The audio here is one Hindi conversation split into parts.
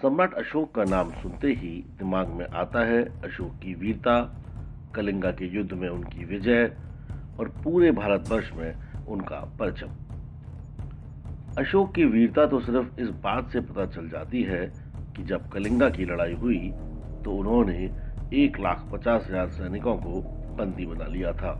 सम्राट अशोक का नाम सुनते ही दिमाग में आता है अशोक की वीरता, कलिंगा के युद्ध में उनकी विजय और पूरे भारतवर्ष में उनका परचम। अशोक की वीरता तो सिर्फ इस बात से पता चल जाती है कि जब कलिंगा की लड़ाई हुई तो उन्होंने 1,50,000 सैनिकों को बंदी बना लिया था।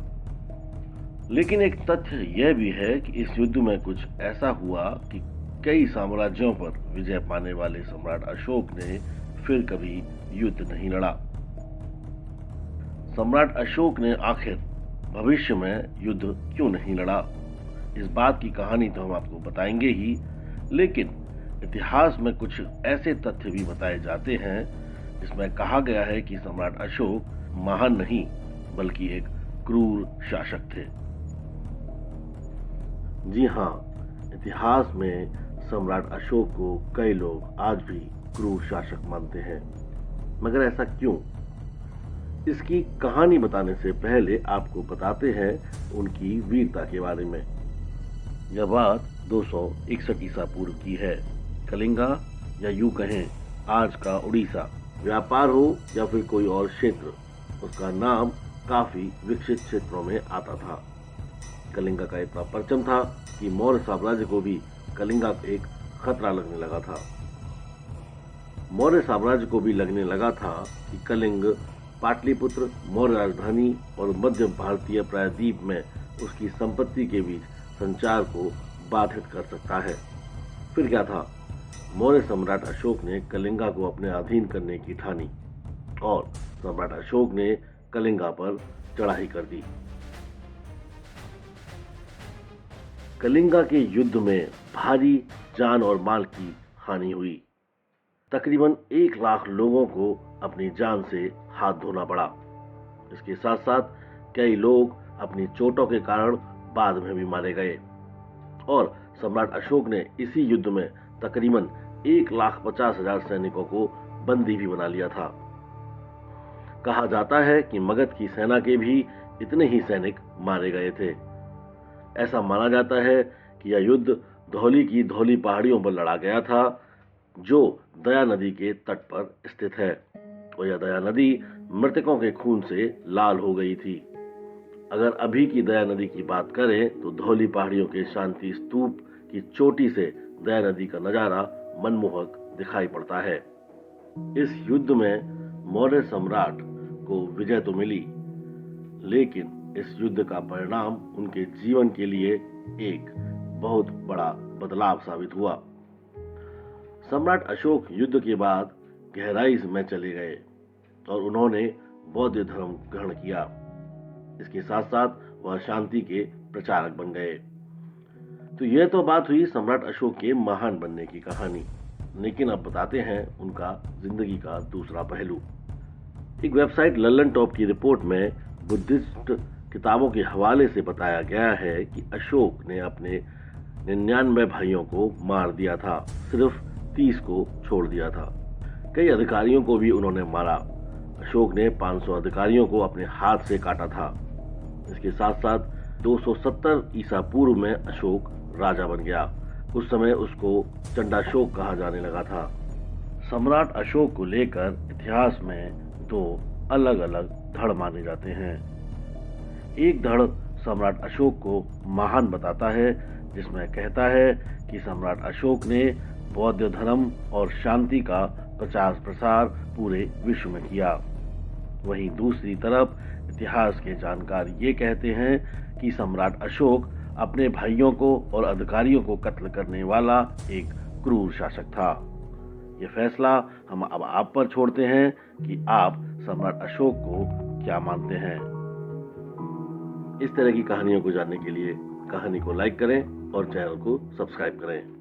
लेकिन एक तथ्य यह भी है कि इस युद्ध में कुछ ऐसा हुआ कि कई साम्राज्यों पर विजय पाने वाले सम्राट अशोक ने फिर कभी युद्ध नहीं लड़ा। सम्राट अशोक ने आखिर भविष्य में युद्ध क्यों नहीं लड़ा, इस बात की कहानी तो हम आपको बताएंगे ही, लेकिन इतिहास में कुछ ऐसे तथ्य भी बताए जाते हैं जिसमें कहा गया है कि सम्राट अशोक महान नहीं बल्कि एक क्रूर शासक थे। जी हाँ, इतिहास में सम्राट अशोक को कई लोग आज भी क्रूर शासक मानते हैं, मगर ऐसा क्यों? इसकी कहानी बताने से पहले आपको बताते हैं उनकी वीरता के बारे में। यह बात 261 ईसा पूर्व की है। कलिंगा या यूं कहें आज का उड़ीसा, व्यापार हो या फिर कोई और क्षेत्र, उसका नाम काफी विकसित क्षेत्रों में आता था। कलिंगा का इतना परचम था कि मौर्य साम्राज्य को भी कलिंगा एक खतरा लगने लगा था। मौर्य साम्राज्य को भी लगने लगा था कि कलिंग पाटलिपुत्र मौर्य राजधानी और मध्य भारतीय प्रायद्वीप में उसकी संपत्ति के बीच संचार को बाधित कर सकता है। फिर क्या था, मौर्य सम्राट अशोक ने कलिंगा को अपने अधीन करने की ठानी और सम्राट अशोक ने कलिंगा पर चढ़ाई कर दी। कलिंगा के युद्ध में भारी जान और माल की हानि हुई। तकरीबन 1 लाख लोगों को अपनी जान से हाथ धोना पड़ा। इसके साथ साथ कई लोग अपनी चोटों के कारण बाद में भी मारे गए और सम्राट अशोक ने इसी युद्ध में तकरीबन 1,50,000 सैनिकों को बंदी भी बना लिया था। कहा जाता है कि मगध की सेना के भी इतने ही सैनिक मारे गए थे। ऐसा माना जाता है कि यह युद्ध धौली की धौली पहाड़ियों पर लड़ा गया था, जो दया नदी के तट पर स्थित है, और यह दया नदी मृतकों के खून से लाल हो गई थी। अगर अभी की दया नदी की बात करें तो धौली पहाड़ियों के शांति स्तूप की चोटी से दया नदी का नजारा मनमोहक दिखाई पड़ता है। इस युद्ध में मौर्य सम्राट को विजय तो मिली, लेकिन इस युद्ध का परिणाम उनके जीवन के लिए एक बहुत बड़ा बदलाव साबित हुआ। सम्राट अशोक युद्ध के बाद गहराई में चले गए और उन्होंने बौद्ध धर्म ग्रहण किया। इसके साथ साथ वह शांति के प्रचारक बन गए। तो यह तो बात हुई सम्राट अशोक के महान बनने की कहानी, लेकिन अब बताते हैं उनका जिंदगी का दूसरा पहलू। एक वेबसाइट लल्लन टॉप की रिपोर्ट में बुद्धिस्ट किताबों के हवाले से बताया गया है कि अशोक ने अपने 99 भाइयों को मार दिया था, सिर्फ 30 को छोड़ दिया था। कई अधिकारियों को भी उन्होंने मारा। अशोक ने 500 अधिकारियों को अपने हाथ से काटा था। इसके साथ साथ 270 ईसा पूर्व में अशोक राजा बन गया। उस समय उसको चंडाशोक कहा जाने लगा था। सम्राट अशोक को लेकर इतिहास में 2 अलग अलग धड़ माने जाते हैं। एक धड़ सम्राट अशोक को महान बताता है, जिसमें कहता है कि सम्राट अशोक ने बौद्ध धर्म और शांति का प्रचार प्रसार पूरे विश्व में किया। वहीं दूसरी तरफ इतिहास के जानकार ये कहते हैं कि सम्राट अशोक अपने भाइयों को और अधिकारियों को कत्ल करने वाला एक क्रूर शासक था। ये फैसला हम अब आप पर छोड़ते हैं कि आप सम्राट अशोक को क्या मानते हैं। इस तरह की कहानियों को जानने के लिए कहानी को लाइक करें और चैनल को सब्सक्राइब करें।